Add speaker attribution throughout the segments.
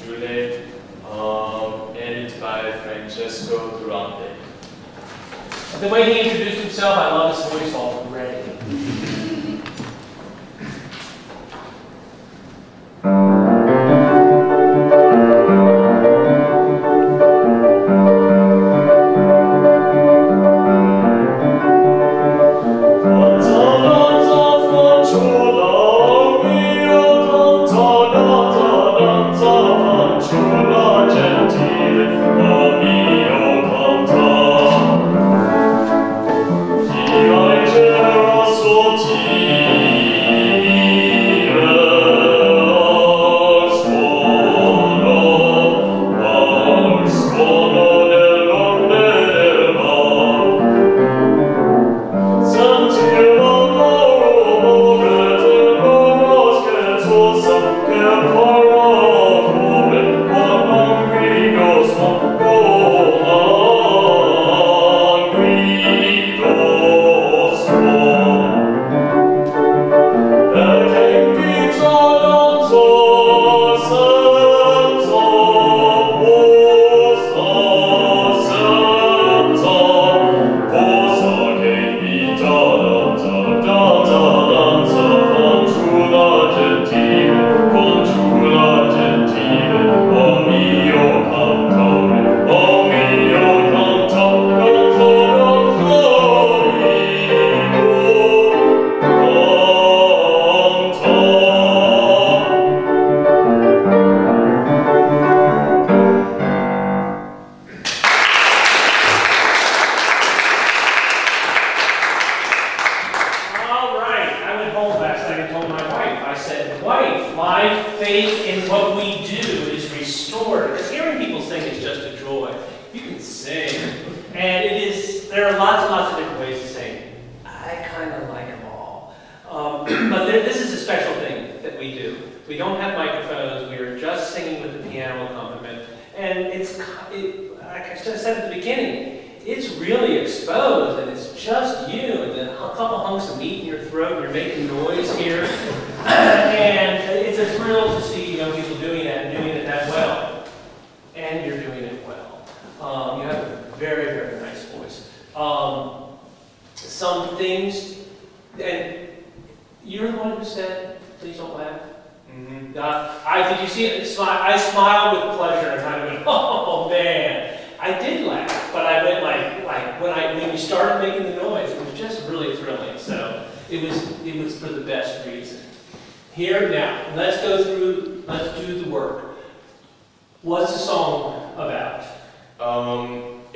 Speaker 1: fanciulla, and it's by Durante.
Speaker 2: The way he introduced himself, I love his voice already.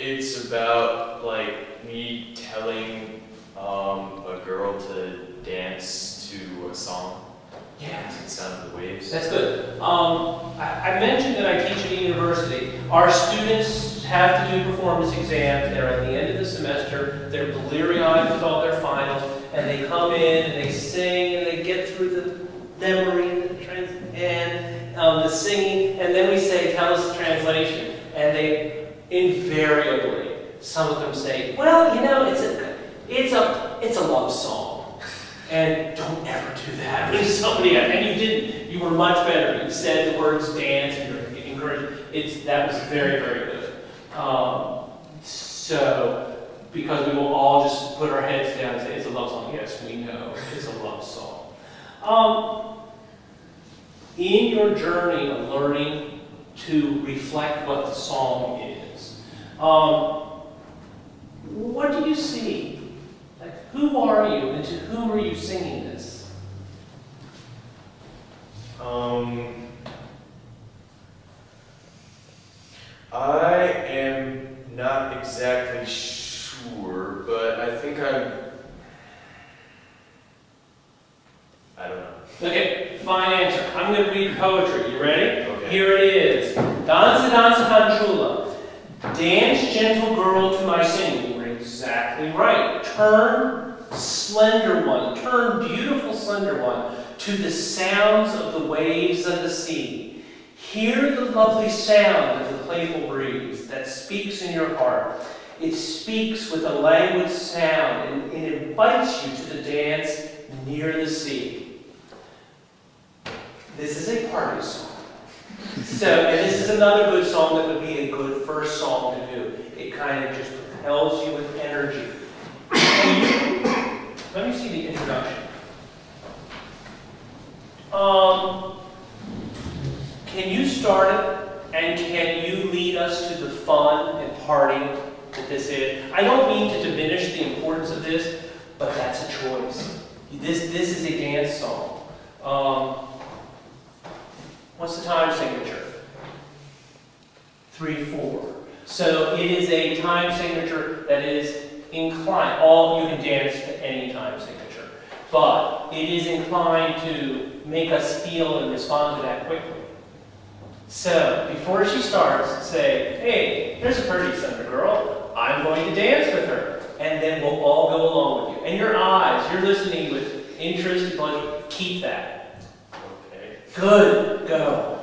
Speaker 1: It's about like me telling a girl to dance to a song.
Speaker 2: Yeah.
Speaker 1: To the sound of the waves.
Speaker 2: That's good. I mentioned that I teach at a university. Our students have to do performance exams. They're at the end of the semester. They're bleary-eyed with all their finals, and they come in and they sing and they get through the memory and the singing, and then we say, "Tell us the translation," and they invariably, some of them say, "Well, you know, it's a love song." And don't ever do that with somebody else. And you didn't. You were much better. You said the words dance and you're encouraged. That was very, very good. So, because we will all just put our heads down and say, it's a love song. Yes, we know it's a love song. In your journey of learning to reflect what the song is, what do you see? Like, who are you and to whom are you singing this?
Speaker 1: I am not exactly sure, but I think I don't know. Okay, fine answer. I'm going to read poetry. You ready? Okay. Here it is. Danza, danza, fanciulla. Dance, gentle girl, to my singing. You're exactly right. Turn, slender one. Turn, beautiful, slender one, to the sounds of the waves of the sea. Hear the lovely sound of the playful breeze that speaks in your heart. It speaks with a languid sound and it invites you to the dance near the sea. This is a party song.
Speaker 2: So, and this is another good song that would be a good first song to do. It kind of just propels you with energy. Let me see the introduction. Can you start it, and can you lead us to the fun and party that this is? I don't mean to diminish the importance of this, but that's a choice. This is a dance song. What's the time signature? 3/4. So it is a time signature that is inclined. You can dance to any time signature, but it is inclined to make us feel and respond to that quickly. So before she starts, say, "Hey, there's a pretty Thunder girl. I'm going to dance with her," and then we'll all go along with you. And your eyes, you're listening with interest and pleasure. Keep that. Okay. Good. Go.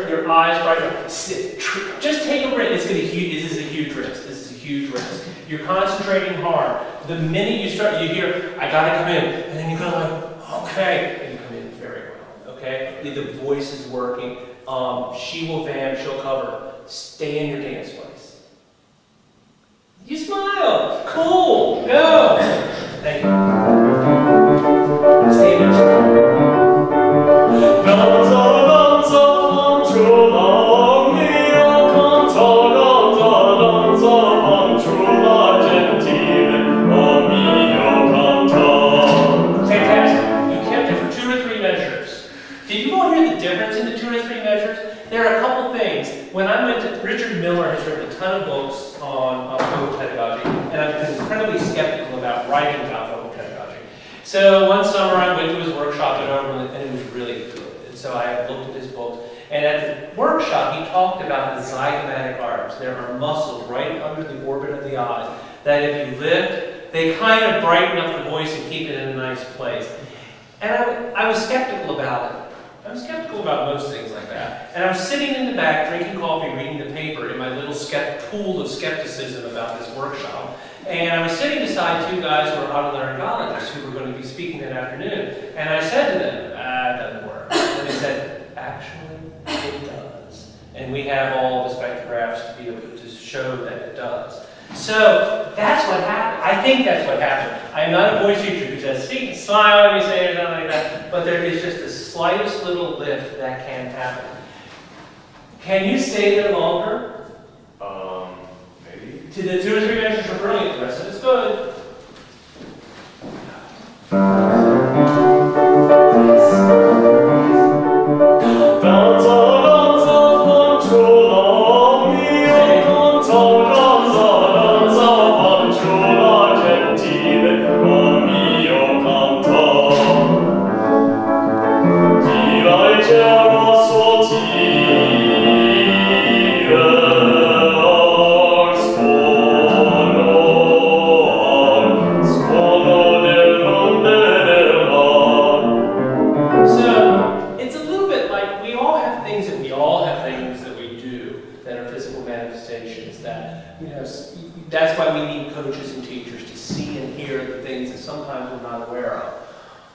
Speaker 2: Your eyes bright. Just take a risk. This is a huge risk. This is a huge risk. You're concentrating hard. The minute you start, you hear, "I gotta come in," and then you go like, "Okay," and you come in very well. Okay, the voice is working. She will vamp. She'll cover. Stay in your dance place. You smile. Cool. Go. Thank you. Stay in there. Richard Miller has written a ton of books on vocal pedagogy, and I've been incredibly skeptical about writing about vocal pedagogy. So one summer I went to his workshop in Oberlin, and it was really good. And so I looked at his books, and at the workshop he talked about the zygomatic arcs. There are muscles right under the orbit of the eyes that if you lift, they kind of brighten up the voice and keep it in a nice place. And I was skeptical about it. I'm skeptical about most things like that. And I was sitting in the back, drinking coffee, reading the paper in my little pool of skepticism about this workshop. And I was sitting beside two guys who were otolaryngologists who were going to be speaking that afternoon. And I said to them, "It doesn't work." And they said, "Actually, it does. And we have all the spectrographs to be able to show that it does." So that's what happened. I think that's what happened. I'm not a voice teacher who says, "See, smile when you say it," or something like that. But there is just the slightest little lift that can happen. Can you stay there longer?
Speaker 3: Maybe.
Speaker 2: To the 2 or 3 measures are brilliant. The rest of it's good. That's why we need coaches and teachers to see and hear the things that sometimes we're not aware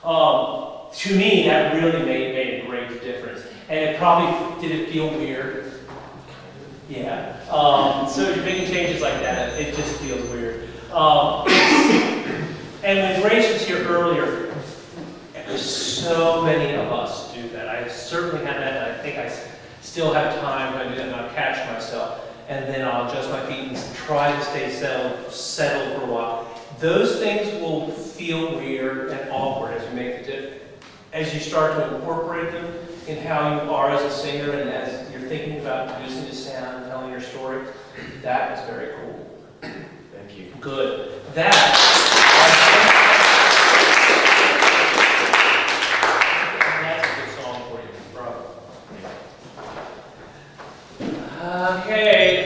Speaker 2: of. To me, that really made a great difference. And it probably, did it feel weird? Yeah. So if you're making changes like that, it just feels weird. And when Grace was here earlier, so many of us do that. I certainly had that, and I think I still have time to do that, and I'll catch myself. And then I'll adjust my feet and try to stay settled for a while. Those things will feel weird and awkward as you make the dip. As you start to incorporate them in how you are as a singer and as you're thinking about producing the sound and telling your story, that is very cool.
Speaker 3: Thank you.
Speaker 2: Good. That's a good song for you, brother. Okay.